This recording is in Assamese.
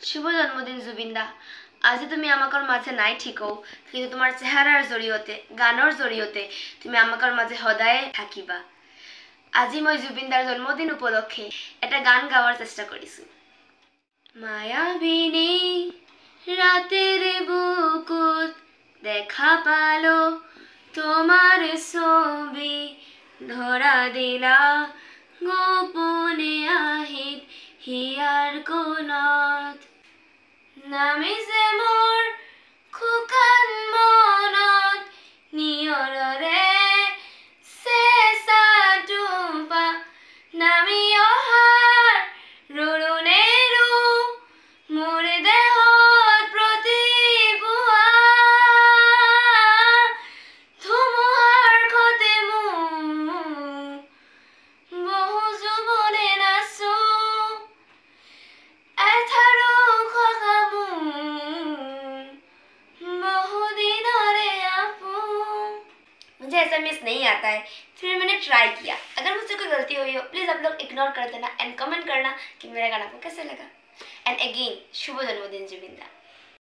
শুভ জন্মদিন জুবিনদা। আজি তুমি আমাকৰ মাঝে নাই ঠিকও, কিন্তু তোমাৰ চেহাৰাৰ জৰিয়তে গানৰ জৰিয়তে তুমি আমাকৰ মাঝে সদায় থাকিবা। আজি মই জুবিনদাৰ জন্মদিন উপলক্ষে এটা গান গাওয়াৰ চেষ্টা কৰিছো। মায়াবিনী ৰাতেৰ বুকুত দেখা পালো তোমাৰ ছবি, ধৰা দিলা গোপনে আহিত হিয়াৰ কোণত। নামিছে মোৰ খুকান মনত নিয়ৰৰে চেঁচা টোপা, নামি অহাৰ ৰুণেৰু মোৰ দেহত প্ৰতিপুৱা। ধুমুহাৰ খতে মোৰ বহু যুৱনে নাচো, এঠাৰো খোৱা मुझे ऐसा मिस नहीं आता है, फिर मैंने ट्राई किया। अगर मुझसे कोई गलती हुई हो प्लीज़ आप लोग इग्नोर कर देना एंड कमेंट करना कि मेरा गाना आपको कैसे लगा। एंड अगेन शुभ जन्मदिन जुबिनदा।